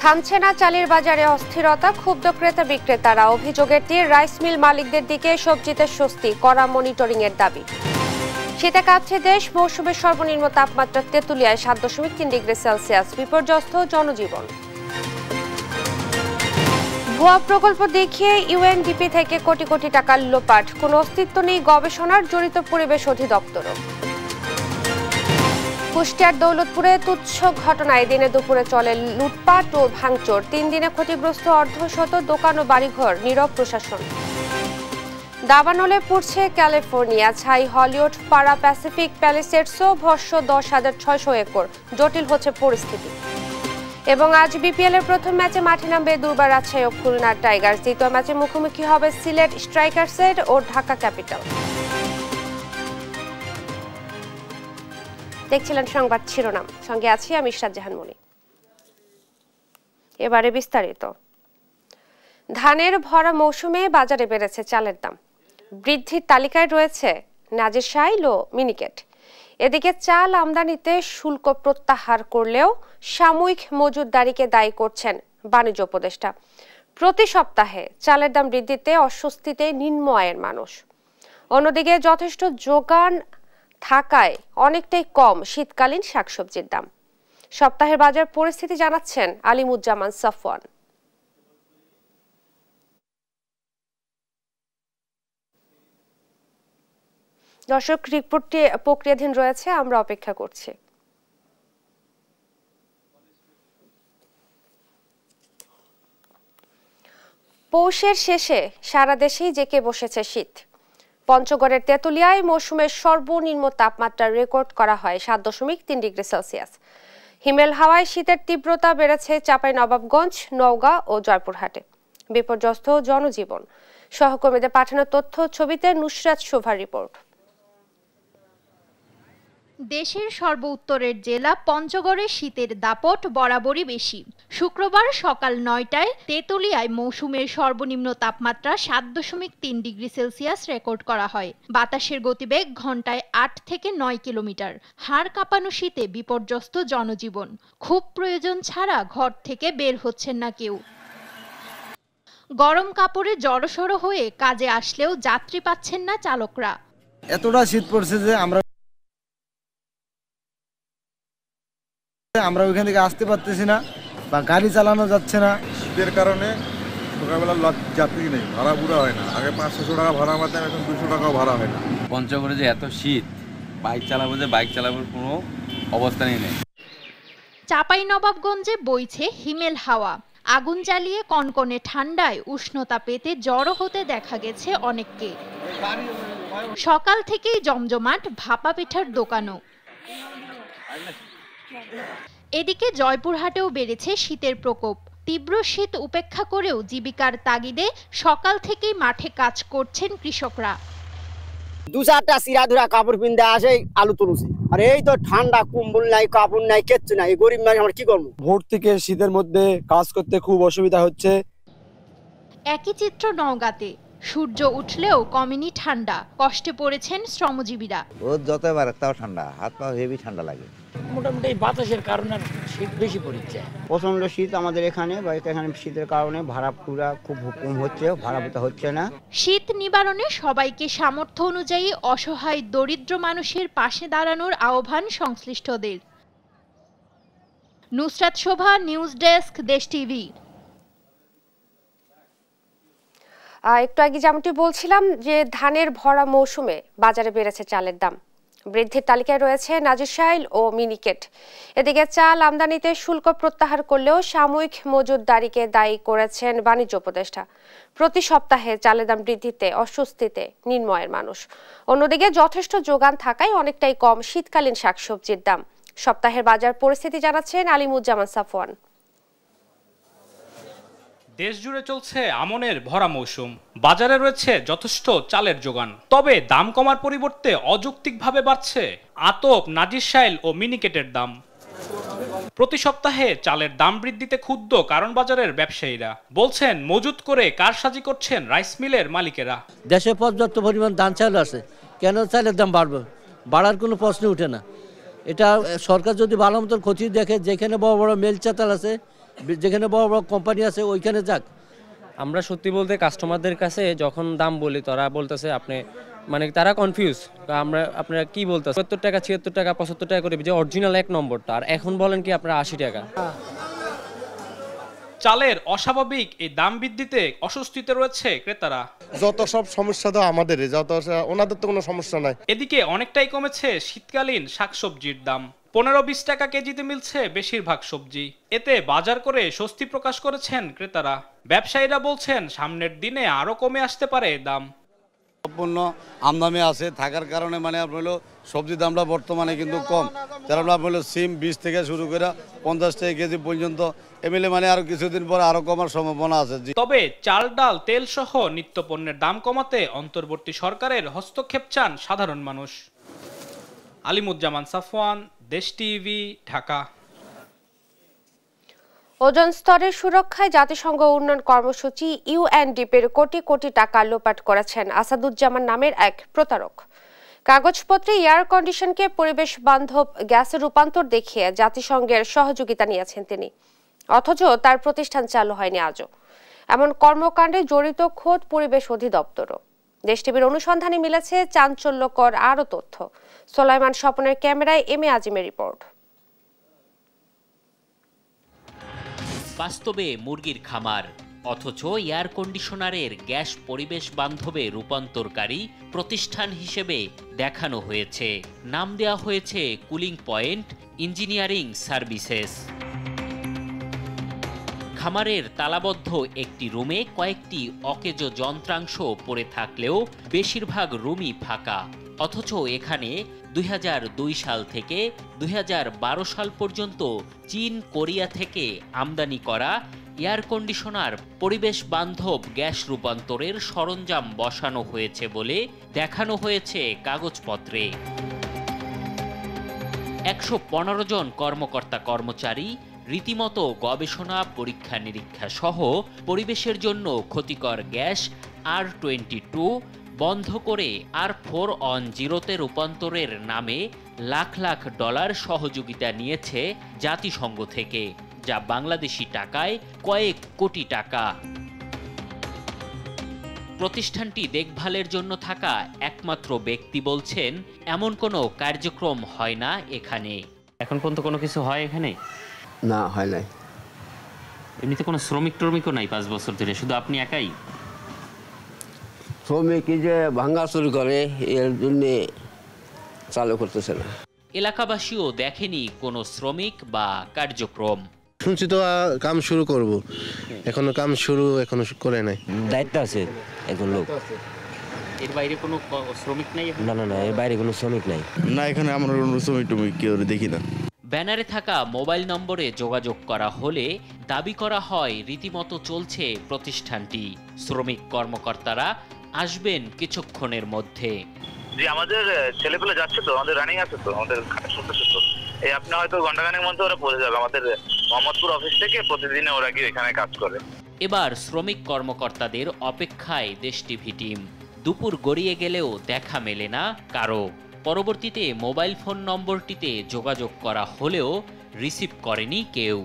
থামছে না চালের বাজারে অস্থিরতা, ক্ষুব্ধ ক্রেতা বিক্রেতারা। অভিযোগের তীর রাইস মিল মালিকদের দিকে, সবজিতে স্বস্তি, কড়া মনিটরিং এর দাবি। শীতে কাঁপছে দেশ, মৌসুমের সর্বনিম্ন তাপমাত্রা তেঁতুলিয়ায় 7.3 ডিগ্রি সেলসিয়াস, বিপর্যস্ত জনজীবন। ভুয়া প্রকল্প দেখিয়ে ইউএনডিপি থেকে কোটি কোটি টাকা লোপাট, কোনো অস্তিত্ব নেই গবেষণার, জড়িত পরিবেশ অধিদপ্তরও। কুষ্টিয়ার দৌলতপুরে তুচ্ছ ঘটনায় দিনে দুপুরে চলে লুটপাট ও ভাঙচুর, 3 দিনে ক্ষতিগ্রস্ত অর্ধশত দোকান ও বাড়িঘর, নীরব প্রশাসন। দাবানলে পড়ছে ক্যালিফোর্নিয়া, ছাই হলিউড পাড়া প্যাসিফিক প্যালিসেডসও, ভস্য 10,600 একর, জটিল হচ্ছে পরিস্থিতি। এবং আজ বিপিএল এর প্রথম ম্যাচে মাঠে নামবে দুর্বার রাজশাহী ও খুলনা টাইগার্স, দ্বিতীয় ম্যাচে মুখোমুখি হবে সিলেট স্ট্রাইকার্সের ও ঢাকা ক্যাপিটাল। দেখছিলেন সংবাদ শিরোনাম, সঙ্গে আছি আমি ইশরাত জাহান মনি। এবারে বিস্তারিত। ধানের ভরা মৌসুমে বাজারে বেড়েছে চালের দাম, বৃদ্ধির তালিকায় রয়েছে নাজিরশাইল ও মিনিকেট। এদিকে চাল আমদানিতে শুল্ক প্রত্যাহার করলেও সাময়িক মজুতদারিকে দায়ী করছেন বাণিজ্য উপদেষ্টা। প্রতি সপ্তাহে চালের দাম বৃদ্ধিতে অস্বস্তিতে নিম্ন আয়ের মানুষ। অন্যদিকে যথেষ্ট যোগান থাকায় অনেকটাই কম শীতকালীন শাকসবজির দাম। সপ্তাহের বাজার পরিস্থিতি জানাচ্ছেন আলিমুজ্জামান সাফওয়ান। দর্শক, রিপোর্টটি প্রক্রিয়াধীন রয়েছে, আমরা অপেক্ষা করছি। পৌষের শেষে সারা দেশেই জেঁকে বসেছে শীত। পঞ্চগড়ের তেঁতুলিয়ায় মৌসুমের সর্বনিম্ন তাপমাত্রা রেকর্ড করা হয় 7.3 ডিগ্রি সেলসিয়াস। হিমেল হাওয়ায় শীতের তীব্রতা বেড়েছে চাঁপাইনবাবগঞ্জ, নওগাঁ ও জয়পুরহাটে। বিপর্যস্ত জনজীবন। সহকর্মীদের পাঠানো তথ্য ছবিতে নুসরাত শোভার রিপোর্ট। দেশের সর্বোত্তরের জেলা পঞ্চগড়ে শীতের দাপট বরাবরই বেশি। শুক্রবার সকাল 9টায় তেঁতুলিয়ায় মৌসুমের সর্বনিম্ন তাপমাত্রা 7.3 ডিগ্রি সেলসিয়াস রেকর্ড করা হয়। বাতাসের গতিবেগ ঘন্টায় 8 থেকে 9 কিলোমিটার। হাড় কাঁপানো শীতে বিপর্যস্ত জনজীবন। খুব প্রয়োজন ছাড়া ঘর থেকে বের হচ্ছেন না কেউ। গরম কাপড়ে জড়সড় হয়ে কাজে আসলেও যাত্রী পাচ্ছেন না চালকরা। এতটা শীত পড়ছে যে আমরা ওইখান থেকে আসতে পারতেছি না বা গাড়ি চালানো যাচ্ছে না। শীতের কারণে সকালবেলা যাত্রী নেই, ভাড়া পুরো হয় না। আগে 500 টাকা ভাড়া মারতেন, এখন 200 টাকাও ভাড়া হয় না। পঞ্চগড়ে যে এত শীত, বাইক চালানোর কোনো অবস্থানই নেই। চাঁপাইনবাবগঞ্জে বইছে হিমেল হাওয়া। আগুন জ্বালিয়ে কনকনে ঠান্ডায় উষ্ণতা পেতে জড়ো হতে দেখা গেছে অনেককে। সকাল থেকেই জমজমাট ভাপা পিঠার দোকানও। এদিকে জয়পুরহাটেও বেড়েছে শীতের প্রকোপ। তীব্র শীত উপেক্ষা করেও জীবিকার তাগিদে সকাল থেকেই মাঠে কাজ করছেন কৃষকরা। 2-4টা সিরাধুরা কাপড় পিন্দা আসে আলু তুলছি, আর এই তো ঠান্ডা, কম্বল নাই, কাপড় নাই, কিচ্ছু নাই। গরিব মানুষ আমরা কি করবো? ভোর থেকে শীতের মধ্যে কাজ করতে খুব অসুবিধা হচ্ছে। একই চিত্র নওগাঁতে। সূর্য উঠলেও কমেনি ঠান্ডা, কষ্টে পড়েছেন শ্রমজীবীরা। রোদ যত বাড়ে তাও ঠান্ডা, হাত পা হেভি ঠান্ডা লাগে। মোটামুটি বাতাসের কারণে শীত বেশি পড়ছে। প্রচন্ড শীত আমাদের এখানে, শীতের কারণে ভাড়া পুরা খুব কম হচ্ছে, ভাড়া দিতে হচ্ছে না। শীত নিবারণে সবাইকে সামর্থ্য অনুযায়ী অসহায় দরিদ্র মানুষের পাশে দাঁড়ানোর আহ্বান সংশ্লিষ্টদের। নুসরাত শোভা, নিউজ ডেস্ক, দেশ টিভি। একটু আগে যেমনটি বলছিলাম যে ধানের ভরা মৌসুমে বাজারে বেড়েছে চালের দাম, বৃদ্ধির তালিকায় রয়েছে নাজিরশাইল ও মিনিকেট। এদিকে চাল আমদানিতে শুল্ক প্রত্যাহার করলেও সাময়িক মজুতদারিকে দায়ী করেছেন বাণিজ্য উপদেষ্টা। প্রতি সপ্তাহে চালের দাম বৃদ্ধিতে অস্বস্তিতে নিম্ন আয়ের মানুষ। অন্যদিকে যথেষ্ট যোগান থাকায় অনেকটাই কম শীতকালীন শাকসবজির দাম। সপ্তাহের বাজার পরিস্থিতি জানাচ্ছেন আলিমুজ্জামান সাফওয়ান। দেশ জুড়ে চলছে আমনের ভরা মৌসুম, বাজারে রয়েছে যথেষ্ট চালের যোগান। তবে দাম কমার পরিবর্তে অযৌক্তিকভাবে বাড়ছে আতপ, নাজিরশাইল ও মিনিকেটের দাম। প্রতি সপ্তাহে চালের দাম বৃদ্ধিতে ক্ষুব্ধ কারণ বাজারের ব্যবসায়ীরা বলছেন, মজুত করে কারসাজি করছেন রাইস মিলের মালিকেরা। দেশে পর্যাপ্ত পরিমাণ ধান চাল আছে, কেন চালের দাম বাড়বে? বাড়ার কোনো প্রশ্ন উঠে না। এটা সরকার যদি ভালো মতন খতিয়ে দেখে, যেখানে বড় বড় মেল চাতাল আছে যেখানে বড় বড় কোম্পানি আছে ওইখানে যাক। আমরা সত্যি বলতে কাস্টমারদের কাছে যখন দাম বলি তারা বলতেছে আপনি মানে তারা কনফিউজ, আপনারা কি বলতেছেন ৭০ টাকা ৭৬ টাকা ৭৫ টাকা করে, যে অরিজিনাল ১ নম্বরটা, আর এখন বলেন কি আপনারা ৮০ টাকা। চালের অস্বাভাবিক এই দাম বৃদ্ধিতে অস্বস্তিতে রয়েছে ক্রেতারা। যত সব সমস্যা তো আমাদের, ওনাদের তো কোনো সমস্যা নাই। এদিকে অনেকটাই কমেছে শীতকালীন শাকসবজির দাম, ১৫-২০ টাকা কেজিতে মিলছে বেশিরভাগ সবজি। এতে বাজার করে স্বস্তি প্রকাশ করেছেন ক্রেতারা। ব্যবসায়ীরা বলছেন সামনের দিনে আরো কমে আসতে পারে দাম। সম্পূর্ণ আমদানি আছে থাকার কারণে মানে আপনার হলো সবজির দামটা বর্তমানে কিন্তু কম। তার আপনার হলো সিম ২০ থেকে শুরু করে ৫০ টাকা কেজি পর্যন্ত এমএলএ মানে আরো কিছুদিন পর আরো কমার সম্ভাবনা আছে। তবে চাল, ডাল, তেল সহ নিত্যপণ্যের দাম কমাতে অন্তর্বর্তী সরকারের হস্তক্ষেপ চান সাধারণ মানুষ। আলিমুজ্জামান সাফওয়ান, দেশ টিভি, ঢাকা। ওজন স্তরের সুরক্ষায় জাতিসংঘ উন্নয়ন কর্মসূচি ইউএনডিপির কোটি কোটি টাকা লোপাট করেছেন আসাদুজ্জামান নামের এক প্রতারক। কাগজপত্রে এয়ার কন্ডিশনকে পরিবেশ বান্ধব গ্যাসে রূপান্তর দেখিয়ে জাতিসংঘের সহযোগিতা নিয়েছেন তিনি, অথচ তার প্রতিষ্ঠান চালু হয়নি আজও। এমন কর্মকাণ্ডে জড়িত খোদ পরিবেশ অধিদপ্তরও। দেশ টিভির অনুসন্ধানে মিলেছে চাঞ্চল্যকর আরও তথ্য। সোলাইমান স্বপনের ক্যামেরায় এম এ আজিমের রিপোর্ট। বাস্তবে মুরগির খামার, অথচ এয়ার কন্ডিশনারের গ্যাস পরিবেশ বান্ধবে রূপান্তরকারী প্রতিষ্ঠান হিসেবে দেখানো হয়েছে। নাম দেওয়া হয়েছে কুলিং পয়েন্ট ইঞ্জিনিয়ারিং সার্ভিসেস। খামারের তালাবদ্ধ একটি রুমে কয়েকটি অকেজো যন্ত্রাংশ পড়ে থাকলেও বেশিরভাগ রুমই ফাঁকা। অথচ এখানে ২০০২ সাল থেকে ২০১২ সাল পর্যন্ত চীন, কোরিয়া থেকে আমদানি করা এয়ার কন্ডিশনার পরিবেশ বান্ধব গ্যাস রূপান্তরের সরঞ্জাম বসানো হয়েছে বলে দেখানো হয়েছে কাগজপত্রে। ১১৫ জন কর্মকর্তা কর্মচারী রীতিমতো গবেষণা, পরীক্ষা নিরীক্ষা সহ পরিবেশের জন্য ক্ষতিকর গ্যাস R22 বন্ধ করে R410-তে রূপান্তরের নামে লাখ লাখ ডলার সহযোগিতা নিয়েছে জাতিসংঘ থেকে, যা বাংলাদেশি টাকায় কয়েক কোটি টাকা। প্রতিষ্ঠানটি দেখভালের জন্য থাকা একমাত্র ব্যক্তি বলছেন এমন কোনো কার্যক্রম হয় না এখানে। এখন পর্যন্ত কোনো কিছু হয় এখানে? না, হয় নাই। এমনিতে কোনো শ্রমিক ট্রমিকও নাই 5 বছর ধরে, শুধু আপনি একাই? শ্রমিক যে ভাঙ্গা চুরি করে এর জন্য চালু করতেছে না। এলাকাবাসীও দেখেনি কোনো শ্রমিক বা কার্যক্রম। শুনছি তো কাম শুরু করব, এখনো কাম শুরু এখনো করে নাই। দায়িত্ব আছে এখন লোক। এর বাইরে কোনো শ্রমিক নাই? না না না, এর বাইরে কোনো শ্রমিক নাই। না, এখানে আমরা কোনো শ্রমিক টমিক কেউ দেখি না। ব্যানারে থাকা মোবাইল নম্বরে যোগাযোগ করা হলে দাবি করা হয় রীতিমতো চলছে প্রতিষ্ঠানটি। শ্রমিক কর্মকর্তারা আসবেন কিছুক্ষণের মধ্যে। জি, আমাদের ছেলেগুলো যাচ্ছে তো, আমাদের রানিং আছে তো, আমাদের শুনতেছে তো। এই আপনি হয়তো ঘন্টাখানেক মধ্যে ওরা পৌঁছে যাবে। আমাদের মোহাম্মদপুর অফিস থেকে প্রতিদিনে ওরা গিয়ে এখানে কাজ করে। এবার শ্রমিক কর্মকর্তাদের অপেক্ষায় দেশ টিভি টিম। দুপুর গড়িয়ে গেলেও দেখা মেলে না কারো। পরবর্তীতে মোবাইল ফোন নম্বরটিতে যোগাযোগ করা হলেও রিসিভ করেনি কেউ।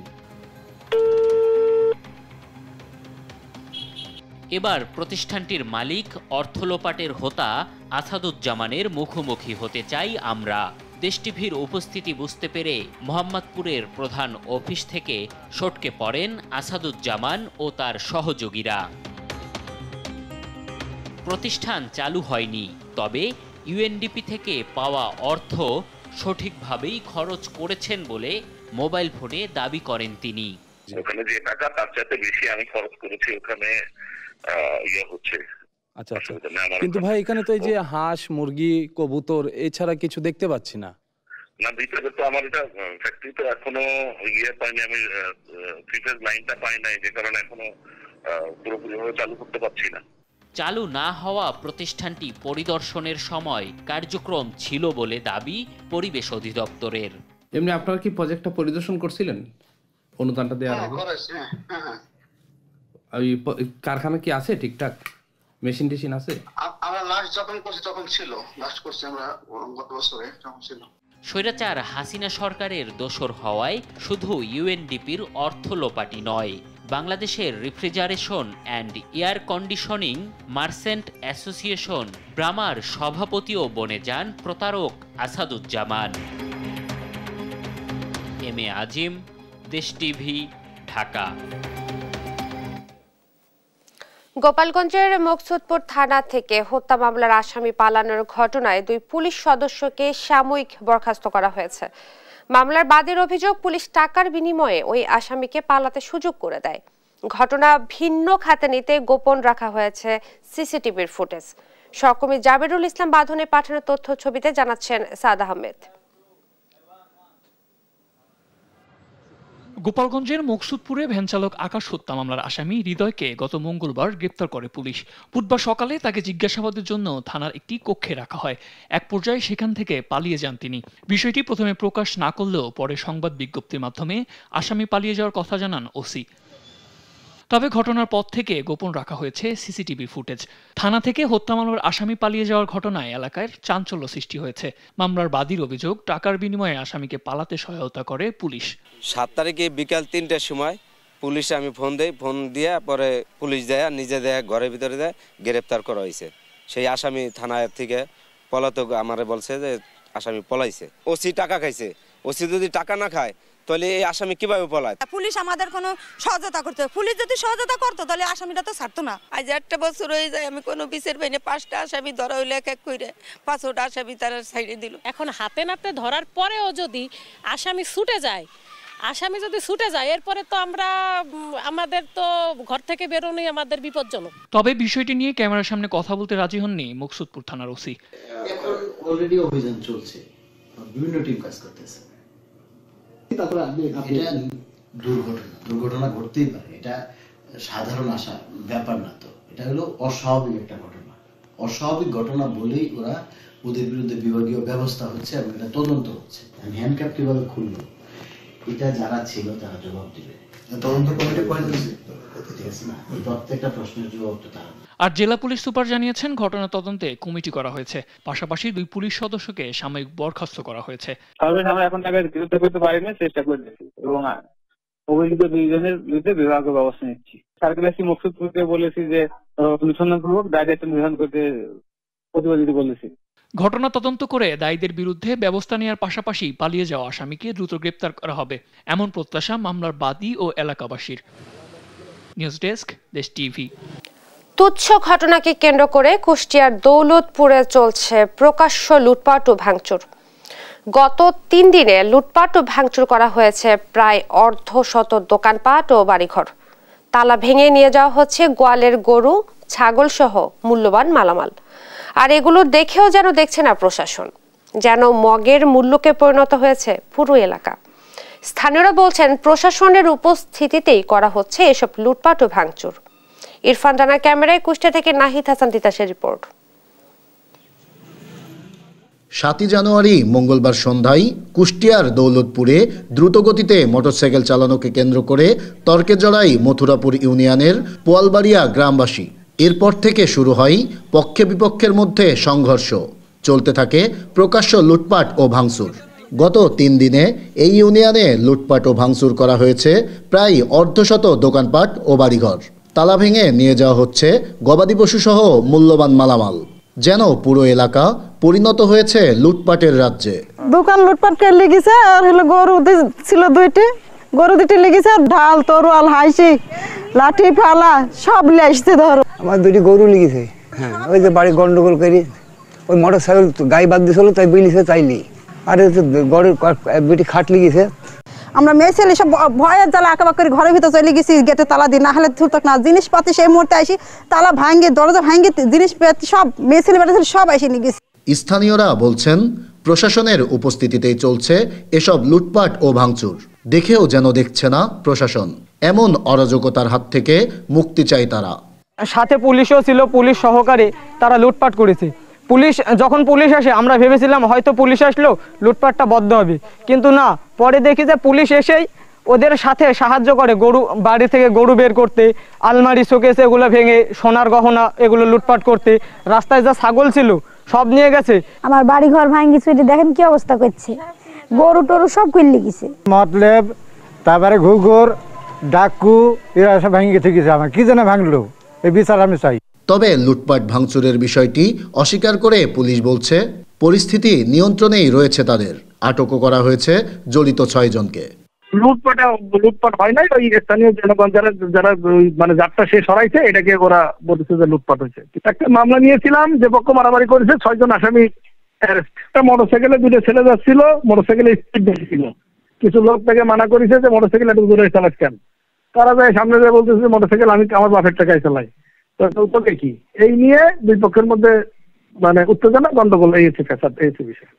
এবার প্রতিষ্ঠানটির মালিক অর্থলোপাটের হোতা আসাদুজ্জামানের মুখোমুখি হতে চাই আমরা। দেশ টিভির উপস্থিতি বুঝতে পেরে মোহাম্মদপুরের প্রধান অফিস থেকে সটকে পড়েন আসাদুজ্জামান ও তার সহযোগীরা। প্রতিষ্ঠান চালু হয়নি, তবে ইউএনডিপি থেকে পাওয়া অর্থ সঠিকভাবেই খরচ করেছেন বলে মোবাইল ফোনে দাবি করেন তিনি। ওখানে যে টাকা তার চাইতে বেশি আমি খরচ করেছি ওখানে হচ্ছে। আচ্ছা আচ্ছা, কিন্তু ভাই এখানে তো এই যে হাঁস, মুরগি, কবুতর এছাড়া কিছু দেখতে পাচ্ছি না। না, ভিতরে তো আমার এটা ফ্যাক্টরি তো এখনো পাইনি, আমি প্রিফেস লাইনটা পাই নাই, যে কারণে এখনো পুরোপুরিভাবে চালু করতে পারছি না। চালু না হওয়া প্রতিষ্ঠানটি পরিদর্শনের সময় কার্যক্রম ছিল বলে দাবি পরিবেশ অধিদপ্তরের। এমনি আপনারা কি প্রজেক্টটা পরিদর্শন করছিলেন অনুদানটা দেওয়ার আগে? ওই কারখানা কি আছে ঠিকঠাক, মেশিন টেশিন আছে? আমরা লাস্ট যখন করছি তখন ছিল, লাস্ট করছি আমরা গত বছরে তখন ছিল। স্বৈরাচার হাসিনা সরকারের দোসর হওয়ায় শুধু ইউএনডিপির অর্থ লোপাটি নয়, বাংলাদেশের refrigeration and air conditioning merchant association ব্রামার সভাপতিও বনে যান প্রতারক আসাদুজ্জামান। এম এ আজিম, দেশ টিভি, ঢাকা। গোপালগঞ্জের মকসুদপুর থানা থেকে হত্যা মামলার আসামি পালানোর ঘটনায় 2 পুলিশ সদস্যকে সাময়িক বরখাস্ত করা হয়েছে। মামলার বাদীর অভিযোগ, পুলিশ টাকার বিনিময়ে ওই আসামিকে পালাতে সুযোগ করে দেয়। ঘটনা ভিন্ন খাতে নিতে গোপন রাখা হয়েছে সিসিটিভির ফুটেজ। সহকর্মী জাবেরুল ইসলাম বাঁধনে পাঠানো তথ্য ছবিতে জানাচ্ছেন সাদ আহমেদ। গোপালগঞ্জের মকসুদপুরে ভ্যানচালক আকাশ হত্যা মামলার আসামি হৃদয়কে গত মঙ্গলবার গ্রেপ্তার করে পুলিশ। বুধবার সকালে তাকে জিজ্ঞাসাবাদের জন্য থানার একটি কক্ষে রাখা হয়। এক পর্যায়ে সেখান থেকে পালিয়ে যান তিনি। বিষয়টি প্রথমে প্রকাশ না করলেও পরে সংবাদ বিজ্ঞপ্তির মাধ্যমে আসামি পালিয়ে যাওয়ার কথা জানান ওসি। তবে ঘটনার পর থেকে গোপন রাখা হয়েছে সিসিটিভি ফুটেজ। থানা থেকে হত্যা মামলার আসামি পালিয়ে যাওয়ার ঘটনায় এলাকায় চাঞ্চল্য সৃষ্টি হয়েছে। মামলার বাদীর অভিযোগ, টাকার বিনিময়ে আসামিকে পালাতে সহায়তা করে পুলিশ। 7 তারিখে বিকাল 3টার সময় পুলিশে আমি ফোন দেই, ফোন দিয়ে পরে পুলিশ যায় নিজে দেয় ঘরের ভিতরে দেয়, গ্রেপ্তার করা হয়েছে। সেই আসামি থানার থেকে পলাতক আমারে বলছে যে আসামি পলাইছে। ওসি টাকা খাইছে, ওসি যদি টাকা না খায় তাহলে এই আসামি কিভাবে পলায়? পুলিশ আমাদের কোনো সহায়তা করতে, পুলিশ যদি সহায়তা করতো তাহলে আসামিটা তো ছাড়তো না। আজ 1টা বছর হয়ে যায় আমি কোনো বিচার পাইনি। 5টা আসামি ধরা হইলে এক এক করে 5টা আসামি তারা সাইডে দিল। এখন হাতে নাতে ধরার পরেও যদি আসামি ছুটে যায়, এরপরে তো আমরা আমাদের তো ঘর থেকে বেরোনোই আমাদের বিপজ্জনক। তবে বিষয়টি নিয়ে ক্যামেরার সামনে কথা বলতে রাজি হননি মকসুদপুর থানার ওসি। এখন অলরেডি অভিযান চলছে, বিভিন্ন টিম কাজ করতেছে। এটা দুর্ঘটনা ঘটতেই পারে, এটা সাধারণ ব্যাপার না। তো এটা হলো অস্বাভাবিক একটা ঘটনা। অস্বাভাবিক ঘটনা বলেই ওদের বিরুদ্ধে বিভাগীয় ব্যবস্থা হচ্ছে এবং এটা তদন্ত হচ্ছে। হ্যান্ডক্যাপ কিভাবে খুললো এটা যারা ছিল তারা জবাব দিবে। তদন্ত কমিটি প্রত্যেকটা প্রশ্নের জবাব তো তারা। আর জেলা পুলিশ সুপার জানিয়েছেন ঘটনা তদন্তে কমিটি করা হয়েছে। পাশাপাশি 2 পুলিশ সদস্যকে সাময়িক বরখাস্ত করা হয়েছে। আমরা এখন তাকে গ্রেপ্তার করতে পারিনি, চেষ্টা করতেছি এবং অভিযুক্ত 2 জনের বিরুদ্ধে বিভাগীয় ব্যবস্থা নিচ্ছি। সার্কেল এসপি মকসুদপুরকে বলেছি যে অনুসন্ধানপূর্বক দায়িত্ব নির্ধারণ করতে প্রতিবাদিত বলেছি। ঘটনা তদন্ত করে দায়ীদের বিরুদ্ধে ব্যবস্থা নেওয়ার পাশাপাশি পালিয়ে যাওয়া আসামিকে দ্রুত গ্রেপ্তার করা হবে, এমন প্রত্যাশা মামলার বাদী ও এলাকাবাসীর। নিউজ ডেস্ক, দেশ টিভি। তুচ্ছ ঘটনাকে কেন্দ্র করে কুষ্টিয়ার দৌলতপুরে চলছে প্রকাশ্য লুটপাট ও ভাঙচুর। গত 3 দিনে লুটপাট ও ভাঙচুর করা হয়েছে প্রায় 1/2 দোকানপাট ও বাড়িঘর। তালা ভেঙে নিয়ে যাওয়া হচ্ছে গোয়ালের গরু, ছাগল সহ মূল্যবান মালামাল। আর এগুলো দেখেও যেন দেখছে না প্রশাসন, যেন মগের মূল্যকে পরিণত হয়েছে পুরো এলাকা। স্থানীয়রা বলছেন প্রশাসনের উপস্থিতিতেই করা হচ্ছে এসব লুটপাট ও ভাঙচুর। ইরফান রানার ক্যামেরায় কুষ্টিয়া থেকে নাহিদ হাসান তিতাসের রিপোর্ট। 7 জানুয়ারি মঙ্গলবার সন্ধ্যায় কুষ্টিয়ার দৌলতপুরে দ্রুতগতিতে মোটরসাইকেল চালানোকে কেন্দ্র করে তর্কে জড়ায় মথুরাপুর ইউনিয়নের পোয়ালবাড়িয়া গ্রামবাসী। এরপর থেকে শুরু হয় পক্ষে বিপক্ষের মধ্যে সংঘর্ষ। চলতে থাকে প্রকাশ্য লুটপাট ও ভাঙচুর। গত 3 দিনে এই ইউনিয়নে লুটপাট ও ভাঙচুর করা হয়েছে প্রায় 1/2 দোকানপাট ও বাড়িঘর। তালা ভেঙে নিয়ে যাওয়া হচ্ছে গবাদি পশু সহ মূল্যবান মালামাল। যেন পুরো এলাকা পরিণত হয়েছে লুটপাটের রাজ্যে। দোকান লুটপাট করে লেগেছে, আর হলো গরু ছিল 2টি, গরু 2টি লেগেছে, ঢাল তরোয়াল হাইসি লাঠি ফালা সব লেগেছে। ধরো আমার 2টি গরু লেগেছে। হ্যাঁ, ওই যে বাড়ি গন্ডগোল করি, ওই মোটরসাইকেল গাই বাদ দিয়েছিল তাই বিলিছে চাইলি, আর গরুর 2টি খাট লেগেছে। আমরা মেয়ে ছেলে সব ভয়ের জ্বালা আঁকাবাক করে ঘরের ভিতর চলে গেছি, গেটে তালা দিই, না হলে ছুটত না। জিনিসপাতি সেই মুহূর্তে আসি তালা ভাঙে, দরজা ভাঙে, জিনিসপাতি সব মেয়ে ছেলে বেটা ছেলে সব এসে নিয়ে গেছে। স্থানীয়রা বলছেন প্রশাসনের উপস্থিতিতেই চলছে এসব লুটপাট ও ভাঙচুর। দেখেও যেন দেখছে না প্রশাসন। এমন অরাজকতার হাত থেকে মুক্তি চায় তারা। সাথে পুলিশও ছিল, পুলিশ সহকারে তারা লুটপাট করেছে। যখন পুলিশ আসে আমরা ভেবেছিলাম হয়তো পুলিশ আসলো লুটপাটটা বন্ধ হবে, কিন্তু না। পরে দেখি যে পুলিশ এসেই ওদের সাথে সাহায্য করে গরু বাড়ি থেকে গরু বের করতে, আলমারি শোকেস এগুলো ভেঙে সোনার গহনা এগুলো লুটপাট করতে। রাস্তায় যা ছাগল ছিল সব নিয়ে গেছে। আমার বাড়ি ঘর ভাঙি চুরি দেখেন কি অবস্থা করছে, গরু টরু সব কিনলে গেছে। মতলব তারপরে ঘুঘুর ডাকু এরা সব ভেঙে গেছে। আমার কি যেন ভাঙলো, এই বিচার আমি চাই। তবে লুটপাট ভাঙচুরের বিষয়টি অস্বীকার করে পুলিশ বলছে পরিস্থিতি নিয়ন্ত্রণেই রয়েছে তাদের। আটকও করা হয়েছে জড়িত 6 জনকে। লুটপাট হয় নাই, ওই স্থানীয় জনগণ যারা মানে যাত্রা শেষ সরাইছে এটাকে ওরা বলছে যে লুটপাট হয়েছে। একটা মামলা নিয়েছিলাম, যে পক্ষ মারামারি করেছে 6 জন আসামি অ্যারেস্ট। একটা মোটরসাইকেলে 2 ছেলে যাচ্ছিল, মোটরসাইকেলে স্পিড বেশি ছিল, কিছু লোক থেকে মানা করেছে যে মোটরসাইকেল একটু দূরে চালাস কেন। তারা যায় সামনে যায় বলতেছে মোটরসাইকেল আমি আমার বাপের টাকায় চালাই। তো কি এই নিয়ে 2 পক্ষের মধ্যে মানে উত্তেজনা, গন্ডগোল এই হচ্ছে বিষয়।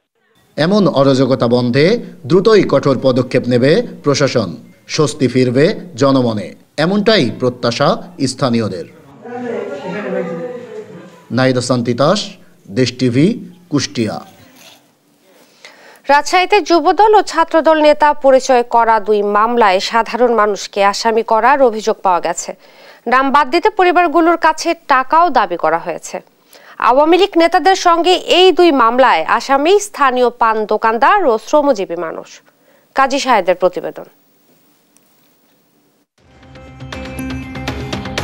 এমন অরাজকতা বন্ধে দ্রুতই কঠোর পদক্ষেপ নেবে প্রশাসন, স্বস্তি ফিরবে জনমনে, এমনটাই প্রত্যাশা স্থানীয়দের। নাইদ হাসান তিতাস, দেশ টিভি, কুষ্টিয়া। রাজশাহীতে যুবদল ও ছাত্রদল নেতা পরিচয় করা 2 মামলায় সাধারণ মানুষকে আসামি করার অভিযোগ পাওয়া গেছে। নাম বাদ দিতে পরিবারগুলোর কাছে টাকাও দাবি করা হয়েছে। আওয়ামী লীগ নেতাদের সঙ্গে এই 2 মামলায় আসামি স্থানীয় পান দোকানদার ও শ্রমজীবী মানুষ। কাজী সাহেদের প্রতিবেদন।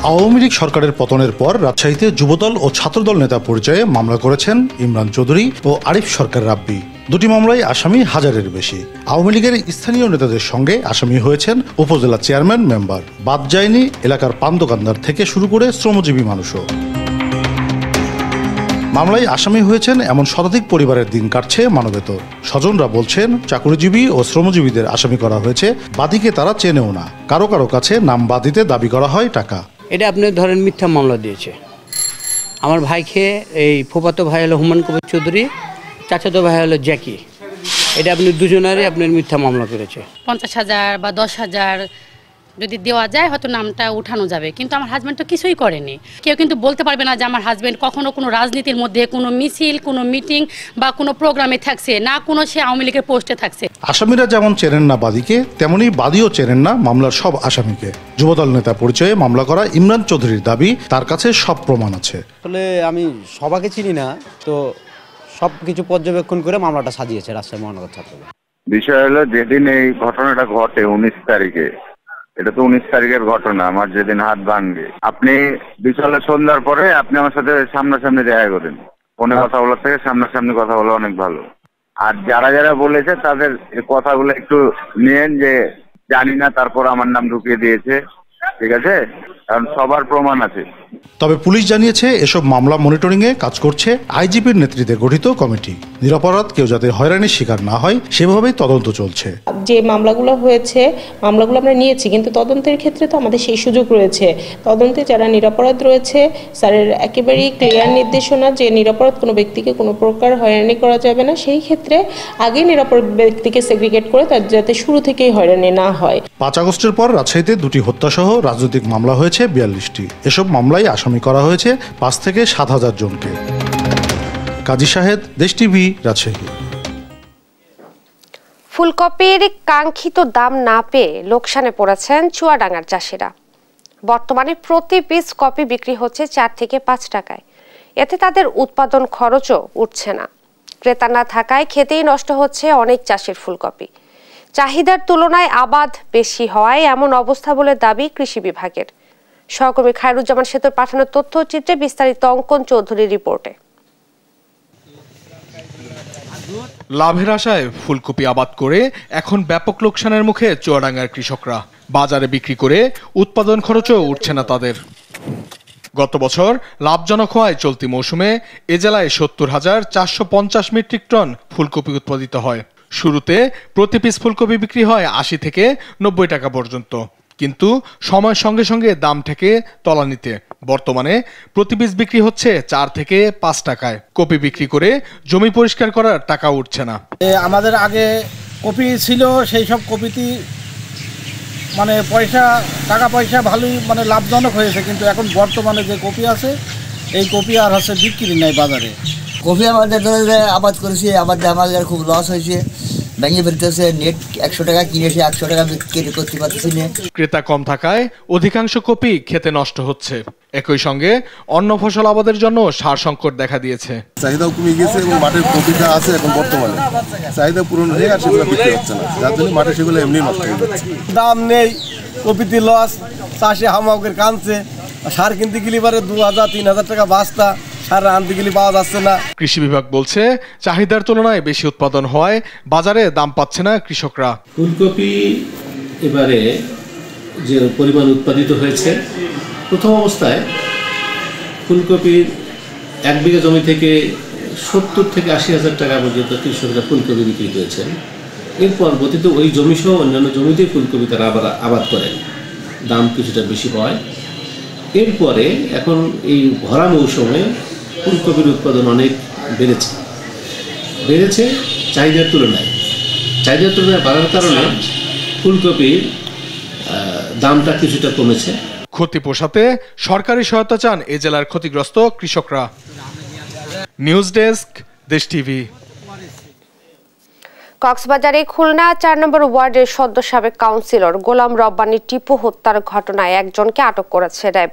আওয়ামী লীগ সরকারের পতনের পর রাজশাহীতে যুবদল ও ছাত্রদল নেতা পরিচয়ে মামলা করেছেন ইমরান চৌধুরী ও আরিফ সরকার রাব্বি। 2টি মামলায় আসামি 1000-এর বেশি। আওয়ামী লীগের স্থানীয় নেতাদের সঙ্গে আসামি হয়েছেন উপজেলা চেয়ারম্যান মেম্বার, বাদ যায়নি এলাকার পান দোকানদার থেকে শুরু করে শ্রমজীবী মানুষও। মামলায় আসামি হয়েছেন এমন শতাধিক পরিবারের দিন কাটছে মানবেতর। স্বজনরা বলছেন চাকরিজীবী ও শ্রমজীবীদের আসামি করা হয়েছে, বাদীকে তারা চেনেও না। কারো কারো কাছে নাম বাদ দিতে দাবি করা হয় টাকা। এটা আপনি ধরেন মিথ্যা মামলা দিয়েছে। আমার ভাইকে, এই ফুফাতো ভাই হলো হুমায়ুন কবির চৌধুরী, চাচাতো ভাই হলো জ্যাকি, এটা আপনি দুজনেরই আপনার মিথ্যা মামলা করেছে। 50,000 বা 10,000 যদি দেওয়া যায় হয়তো নামটা উঠানো যাবে, কিন্তু আমার হাজব্যান্ড তো কিছুই করেনি। কেউ কিন্তু বলতে পারবে না যে আমার হাজব্যান্ড কখনো কোনো রাজনীতির মধ্যে কোনো মিছিল, কোনো মিটিং বা কোনো প্রোগ্রামে থাকছে না, কোনো সে আওয়ামী লীগের পোস্টে থাকছে। আসামিরা যেমন চেনেন না বাদীকে, তেমনি বাদীও চেনেন না মামলার সব আসামিকে। যুবদল নেতা পরিচয়ে মামলা করা ইমরান চৌধুরীর দাবি, তার কাছে সব প্রমাণ আছে। আসলে আমি সবাইকে চিনি না, তো সব কিছু পর্যবেক্ষণ করে মামলাটা সাজিয়েছে রাজশাহী মহানগর ছাত্রদল। বিষয় হলো যেদিন এই ঘটনাটা ঘটে 19 তারিখে, এটা তো 19 তারিখের ঘটনা, আমার যেদিন হাত ভাঙবে, আপনি বিকালে সন্ধ্যার পরে আপনি আমার সাথে সামনাসামনি দেখা করেন। ফোনে কথা বলার থেকে সামনাসামনি কথা বলা অনেক ভালো। আর যারা যারা বলেছে তাদের কথাগুলো একটু নিয়েন, যে জানি না তারপর আমার নাম ঢুকিয়ে দিয়েছে, ঠিক আছে, কারণ সবার প্রমাণ আছে। তবে পুলিশ জানিয়েছে এসব মামলা মনিটরিংয়ে কাজ করছে আইজিপির নেতৃত্বে গঠিত কমিটি। নিরপরাধ কেউ যাতে হয়রানির শিকার না হয় সেভাবেই তদন্ত চলছে। যে মামলাগুলো হয়েছে, মামলাগুলো আমরা নিয়েছি, কিন্তু তদন্তের ক্ষেত্রে তো আমাদের সেই সুযোগ রয়েছে। তদন্তে যারা নিরপরাধ রয়েছে, স্যারের একেবারেই ক্লিয়ার নির্দেশনা যে নিরপরাধ কোনো ব্যক্তিকে কোনো প্রকার হয়রানি করা যাবে না। সেই ক্ষেত্রে আগে নিরপরাধ ব্যক্তিকে সেগ্রিগেট করে তার যাতে শুরু থেকেই হয়রানি না হয়। 5 আগস্টের পর রাজশাহীতে 2টি হত্যাসহ রাজনৈতিক মামলা হয়েছে 42টি। এসব মামলায় আসামি করা হয়েছে 5 থেকে 7,000 জনকে। কাজী সাহেদ, দেশ টিভি, রাজশাহী। ফুলকপির কাঙ্ক্ষিত দাম না পেয়ে লোকসানে পড়েছেন চুয়াডাঙ্গার চাষিরা। বর্তমানে প্রতি পিস কপি বিক্রি হচ্ছে 4 থেকে 5 টাকায়। এতে তাদের উৎপাদন খরচও উঠছে না। ক্রেতা না থাকায় খেতেই নষ্ট হচ্ছে অনেক চাষির ফুলকপি। চাহিদার তুলনায় আবাদ বেশি হওয়ায় এমন অবস্থা বলে দাবি কৃষি বিভাগের। সহকর্মী খায়রুজ্জামান সেতুর পাঠানো তথ্যচিত্রে বিস্তারিত অঙ্কন চৌধুরীর রিপোর্টে। লাভের আশায় ফুলকপি আবাদ করে এখন ব্যাপক লোকসানের মুখে চুয়াডাঙ্গার কৃষকরা। বাজারে বিক্রি করে উৎপাদন খরচও উঠছে না তাদের। গত বছর লাভজনক হওয়ায় চলতি মৌসুমে এ জেলায় 70,450 মেট্রিক টন ফুলকপি উৎপাদিত হয়। শুরুতে প্রতি পিস ফুলকপি বিক্রি হয় 80 থেকে 90 টাকা পর্যন্ত, কিন্তু সময়ের সঙ্গে সঙ্গে দাম থেকে তলানিতে বর্তমানে প্রতি পিস বিক্রি হচ্ছে 4 থেকে 5 টাকায়। কপি বিক্রি করে জমি পরিষ্কার করার টাকা উঠছে না। আমাদের আগে কপি ছিল, সেই সব কপিতে মানে টাকা পয়সা ভালোই মানে লাভজনক হয়েছে, কিন্তু এখন বর্তমানে যে কপি আছে এই কপি আর হচ্ছে বিক্রি নাই বাজারে। কপি আমাদের আবাদ করেছি, আমাদের খুব লস হয়েছে, ভেঙে ফেলতেছে। নেট 100 টাকা কিনে এসে 100 টাকা বিক্রি করতে পারতেছি না। ক্রেতা কম থাকায় অধিকাংশ কপি খেতে নষ্ট হচ্ছে। একই সঙ্গে অন্য ফসল আবাদের জন্য সার সংকট দেখা দিয়েছে। চাহিদাও কমে গেছে এবং মাঠের কপিটা আছে এখন বর্তমানে চাহিদা পূরণ হয়ে আর সেগুলো বিক্রি হচ্ছে না, যার জন্য মাঠে সেগুলো এমনি নষ্ট হয়ে যাচ্ছে। দাম নেই, কপিতে লস, চাষে হামাকের কানছে। সার কিনতে গেলে এবারে 2000-3000 টাকা বস্তা, সার আনতে গেলে পাওয়া যাচ্ছে না। কৃষি বিভাগ বলছে চাহিদার তুলনায় বেশি উৎপাদন হওয়ায় বাজারে দাম পাচ্ছে না কৃষকরা। ফুলকপি এবারে যে পরিমাণ উৎপাদিত হয়েছে, প্রথম অবস্থায় ফুলকপির 1 বিঘা জমি থেকে 70 থেকে 80,000 টাকা পর্যন্ত কৃষকরা ফুলকপি বিক্রি করেছেন। এর পরবর্তীতে ওই জমি সহ অন্যান্য জমিতে ফুলকপি তারা আবার আবাদ করেন, দাম কিছুটা বেশি পায়। এরপরে এখন এই ভরা মৌসুমে ফুলকপির উৎপাদন অনেক বেড়েছে চাহিদার তুলনায় বাড়ার কারণে ফুলকপির দামটা কিছুটা কমেছে। ক্ষতি পোষাতে সরকারি সহায়তা চান এ জেলার ক্ষতিগ্রস্ত কৃষকরা। নিউজ ডেস্ক, দেশ টিভি। কক্সবাজারে খুলনা 4 নম্বর ওয়ার্ডের সদ্য সাবেক কাউন্সিলর গোলাম রব্বানী টিপু হত্যার ঘটনায় একজনকে আটক করেছে র্যাব।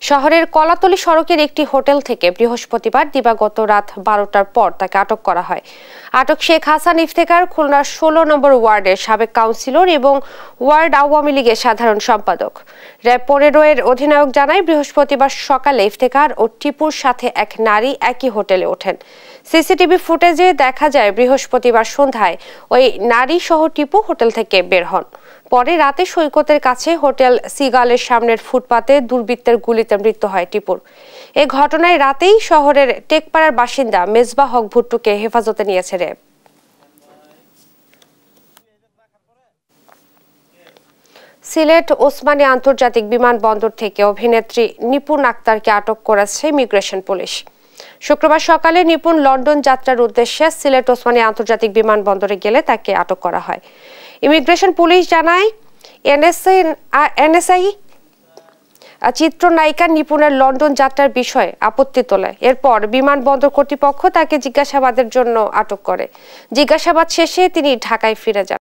শহরের কলাতলী সড়কের একটি হোটেল থেকে বৃহস্পতিবার দিবাগত রাত 12টার পর তাকে আটক করা হয়। আটক শেখ হাসান ইফতেখার খুলনার 16 নম্বর ওয়ার্ডের সাবেক কাউন্সিলর এবং ওয়ার্ড আওয়ামী লীগের সাধারণ সম্পাদক। র্যাব 15 এর অধিনায়ক জানায়, বৃহস্পতিবার সকালে ইফতেখার ও টিপুর সাথে এক নারী একই হোটেলে ওঠেন। সিসিটিভি ফুটেজে দেখা যায় বৃহস্পতিবার সন্ধ্যায় ওই নারী সহ টিপু হোটেল থেকে বের হন। পরে রাতে সৈকতের কাছে হোটেল সিগালের সামনের ফুটপাতে দুর্বৃত্তের গুলিতে মৃত্যু হয় টিপুর। এ ঘটনায় রাতেই শহরের টেকপাড়ার বাসিন্দা মেজবা হক ভুট্টুকে হেফাজতে নিয়েছে র্যাব। সিলেট ওসমানী আন্তর্জাতিক বিমানবন্দর থেকে অভিনেত্রী নিপুণ আক্তারকে আটক করেছে ইমিগ্রেশন পুলিশ। শুক্রবার সকালে নিপুণ লন্ডন যাত্রার উদ্দেশ্যে সিলেট ওসমানী আন্তর্জাতিক বিমানবন্দরে গেলে তাকে আটক করা হয়। ইমিগ্রেশন পুলিশ জানায়, এনএসআই চিত্রনায়িকা নিপুণের লন্ডন যাত্রার বিষয়ে আপত্তি তোলে। এরপর বিমানবন্দর কর্তৃপক্ষ তাকে জিজ্ঞাসাবাদের জন্য আটক করে। জিজ্ঞাসাবাদ শেষে তিনি ঢাকায় ফিরে যান।